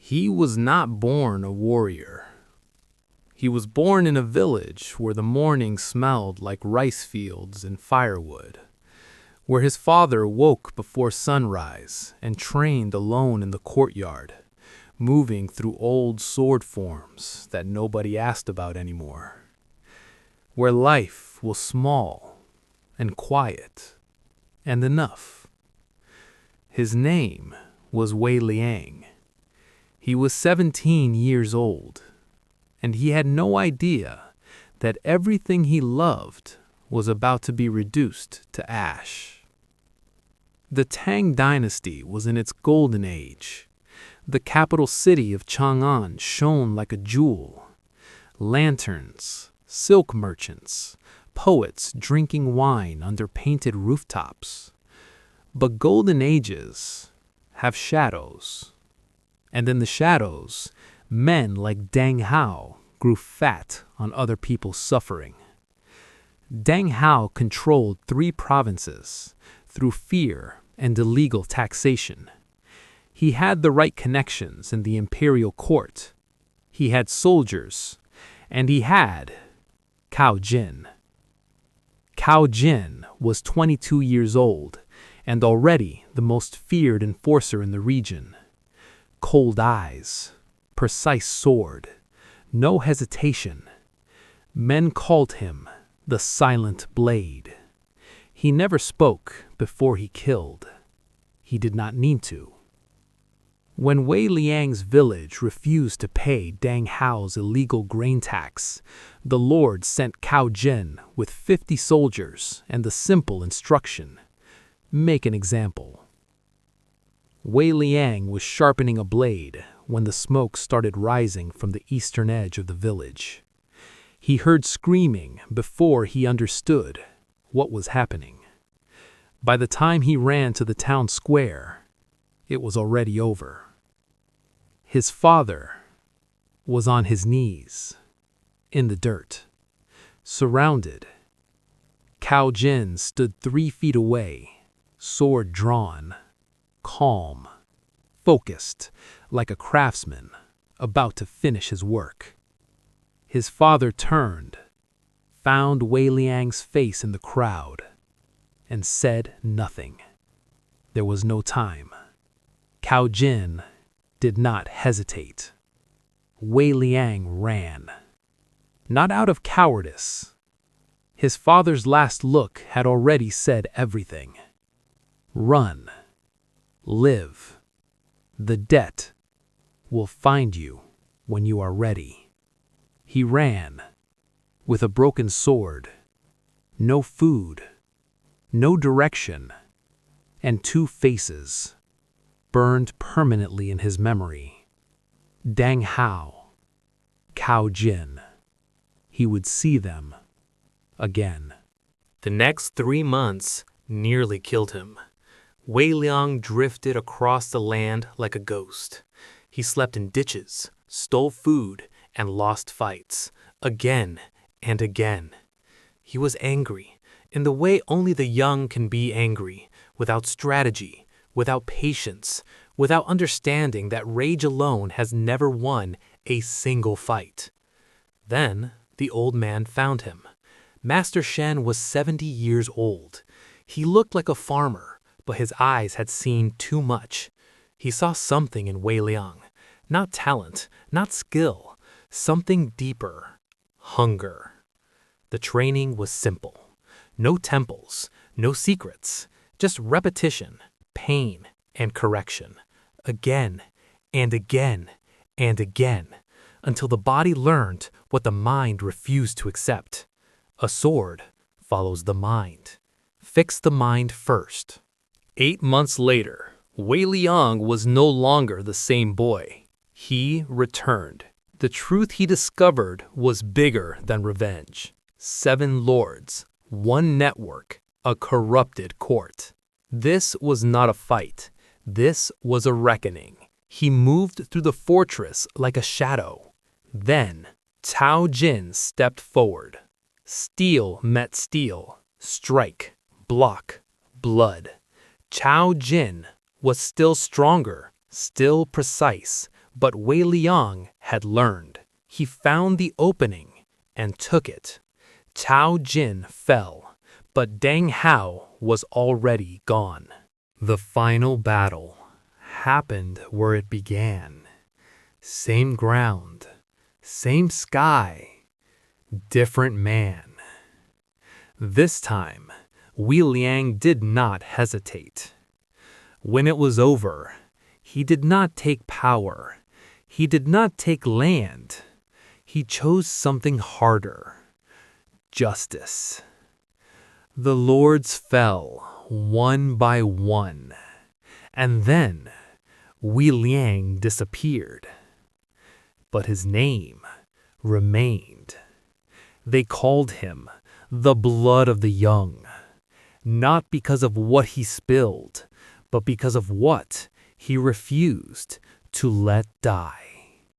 He was not born a warrior. He was born in a village where the morning smelled like rice fields and firewood, where his father woke before sunrise and trained alone in the courtyard, moving through old sword forms that nobody asked about anymore, where life was small and quiet and enough. His name was Wei Liang. He was 17 years old, and he had no idea that everything he loved was about to be reduced to ash. The Tang Dynasty was in its golden age. The capital city of Chang'an shone like a jewel. Lanterns, silk merchants, poets drinking wine under painted rooftops. But golden ages have shadows. And in the shadows, men like Deng Hao grew fat on other people's suffering. Deng Hao controlled 3 provinces through fear and illegal taxation. He had the right connections in the imperial court. He had soldiers, and he had Cao Jin. Cao Jin was 22 years old and already the most feared enforcer in the region. Cold eyes, precise sword, no hesitation. Men called him the Silent Blade. He never spoke before he killed. He did not need to. When Wei Liang's village refused to pay Deng Hao's illegal grain tax, the Lord sent Cao Jin with 50 soldiers and the simple instruction: make an example. Wei Liang was sharpening a blade when the smoke started rising from the eastern edge of the village. He heard screaming before he understood what was happening. By the time he ran to the town square, it was already over. His father was on his knees, in the dirt, surrounded. Cao Jin stood 3 feet away, sword drawn, calm, focused, like a craftsman about to finish his work. His father turned, found Wei Liang's face in the crowd, and said nothing. There was no time. Cao Jin did not hesitate. Wei Liang ran. Not out of cowardice. His father's last look had already said everything. Run. Live. The debt will find you when you are ready. He ran, with a broken sword, no food, no direction, and 2 faces burned permanently in his memory. Deng Hao, Cao Jin. He would see them again. The next 3 months nearly killed him. Wei Liang drifted across the land like a ghost. He slept in ditches, stole food, and lost fights, again and again. He was angry, in the way only the young can be angry, without strategy, without patience, without understanding that rage alone has never won a single fight. Then the old man found him. Master Shen was 70 years old. He looked like a farmer, but his eyes had seen too much. He saw something in Wei Liang, not talent, not skill, something deeper, hunger. The training was simple. No temples, no secrets, just repetition, pain, and correction. Again and again and again, until the body learned what the mind refused to accept. A sword follows the mind. Fix the mind first. 8 months later, Wei Liang was no longer the same boy. He returned. The truth he discovered was bigger than revenge. 7 lords, 1 network, a corrupted court. This was not a fight. This was a reckoning. He moved through the fortress like a shadow. Then, Cao Jin stepped forward. Steel met steel. Strike, block, blood. Cao Jin was still stronger, still precise, But Wei Liang had learned. He found the opening and took it. Tao Jin fell, but Deng Hao was already gone. The final battle happened where it began. Same ground, same sky, different man. This time, Wei Liang did not hesitate. When it was over, he did not take power. He did not take land. He chose something harder. Justice. The lords fell one by one, and then Wei Liang disappeared. But his name remained. They called him the blood of the young, not because of what he spilled, but because of what he refused to let die.